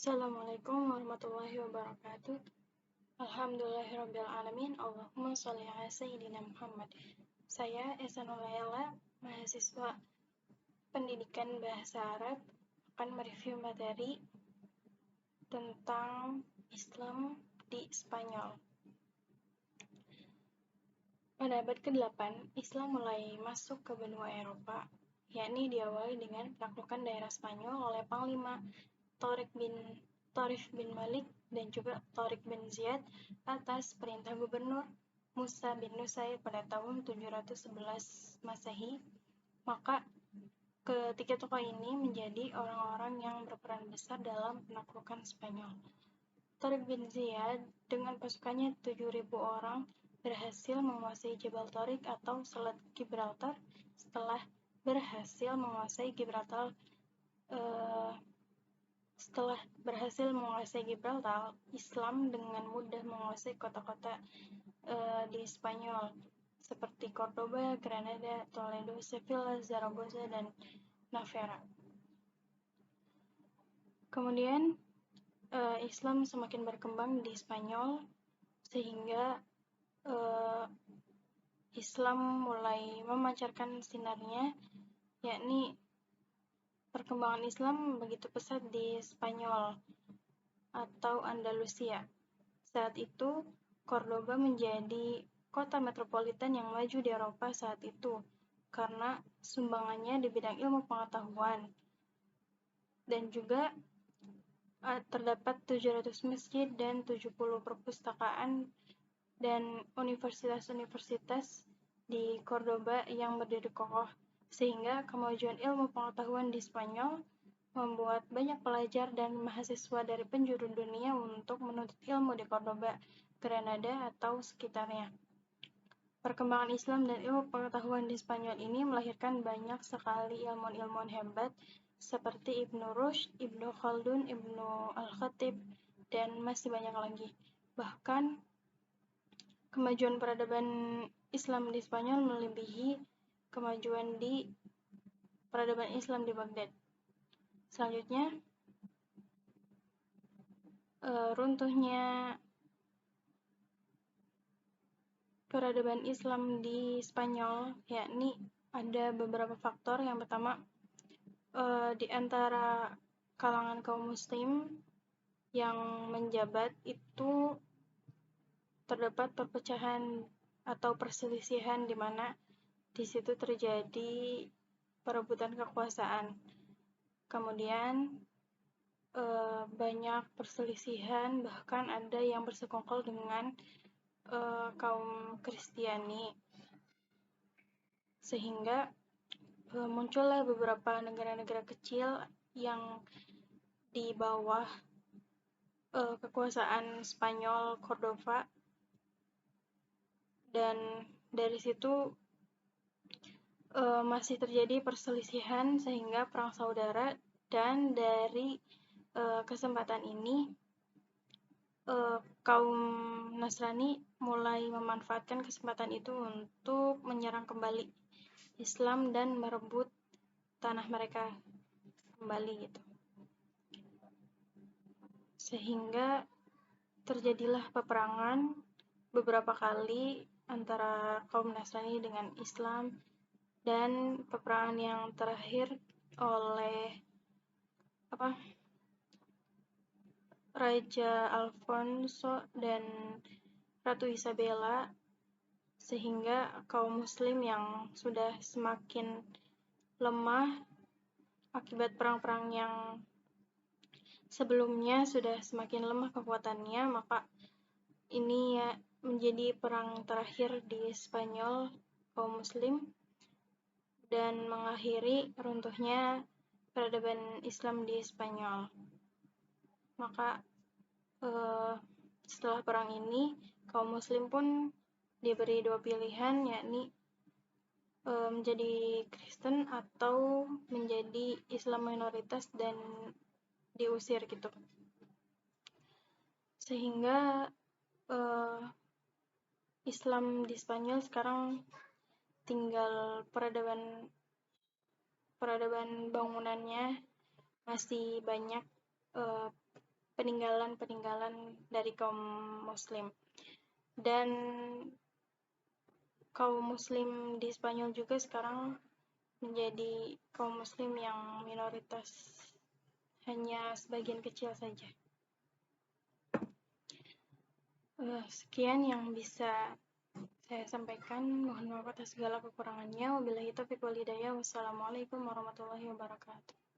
Assalamualaikum warahmatullahi wabarakatuh. Alhamdulillahirrabbilalamin. Allahumma sholli ala Sayyidina Muhammad. Saya Esa Nulayala, mahasiswa pendidikan bahasa Arab, akan mereview materi tentang Islam di Spanyol. Pada abad ke-8, Islam mulai masuk ke benua Eropa, yakni diawali dengan penaklukan daerah Spanyol oleh Panglima Tarif bin Malik dan juga Tariq bin Ziyad atas perintah Gubernur Musa bin Nusair pada tahun 711 Masehi. Maka ketiga tokoh ini menjadi orang-orang yang berperan besar dalam penaklukan Spanyol. Tariq bin Ziyad dengan pasukannya 7.000 orang berhasil menguasai Jabal Tariq atau Selat Gibraltar. Setelah berhasil menguasai Gibraltar, Islam dengan mudah menguasai kota-kota di Spanyol seperti Cordoba, Granada, Toledo, Sevilla, Zaragoza, dan Navarra. Kemudian Islam semakin berkembang di Spanyol sehingga Islam mulai memancarkan sinarnya, yakni perkembangan Islam begitu pesat di Spanyol atau Andalusia. Saat itu, Cordoba menjadi kota metropolitan yang maju di Eropa saat itu karena sumbangannya di bidang ilmu pengetahuan. Dan juga terdapat 700 masjid dan 70 perpustakaan dan universitas-universitas di Cordoba yang berdiri kokoh, sehingga kemajuan ilmu pengetahuan di Spanyol membuat banyak pelajar dan mahasiswa dari penjuru dunia untuk menuntut ilmu di Cordoba, Granada, atau sekitarnya. Perkembangan Islam dan ilmu pengetahuan di Spanyol ini melahirkan banyak sekali ilmuwan-ilmuwan hebat seperti Ibnu Rushd, Ibnu Khaldun, Ibnu Al-Khatib, dan masih banyak lagi. Bahkan kemajuan peradaban Islam di Spanyol melebihi kemajuan di peradaban Islam di Baghdad. Selanjutnya, runtuhnya peradaban Islam di Spanyol, yakni ada beberapa faktor. Yang pertama, di antara kalangan kaum muslim yang menjabat itu terdapat perpecahan atau perselisihan di mana di situ terjadi perebutan kekuasaan. Kemudian banyak perselisihan, bahkan ada yang bersekongkol dengan kaum Kristiani, sehingga muncullah beberapa negara-negara kecil yang di bawah kekuasaan Spanyol Cordoba, dan dari situ masih terjadi perselisihan sehingga perang saudara. Dan dari kesempatan ini kaum Nasrani mulai memanfaatkan kesempatan itu untuk menyerang kembali Islam dan merebut tanah mereka kembali gitu. Sehingga terjadilah peperangan beberapa kali antara kaum Nasrani dengan Islam, dan peperangan yang terakhir oleh Raja Alfonso dan Ratu Isabella, sehingga kaum muslim yang sudah semakin lemah akibat perang-perang yang sebelumnya sudah semakin lemah kekuatannya, maka ini ya menjadi perang terakhir di Spanyol kaum muslim dan mengakhiri runtuhnya peradaban Islam di Spanyol. Maka setelah perang ini kaum muslim pun diberi dua pilihan, yakni menjadi Kristen atau menjadi Islam minoritas dan diusir gitu. Sehingga Islam di Spanyol sekarang tinggal peradaban bangunannya masih banyak peninggalan-peninggalan dari kaum muslim. Dan kaum muslim di Spanyol juga sekarang menjadi kaum muslim yang minoritas, hanya sebagian kecil saja. Sekian yang bisa saya sampaikan. Mohon maaf atas segala kekurangannya. Wabillahi taufiq wal hidayah. Wassalamualaikum warahmatullahi wabarakatuh.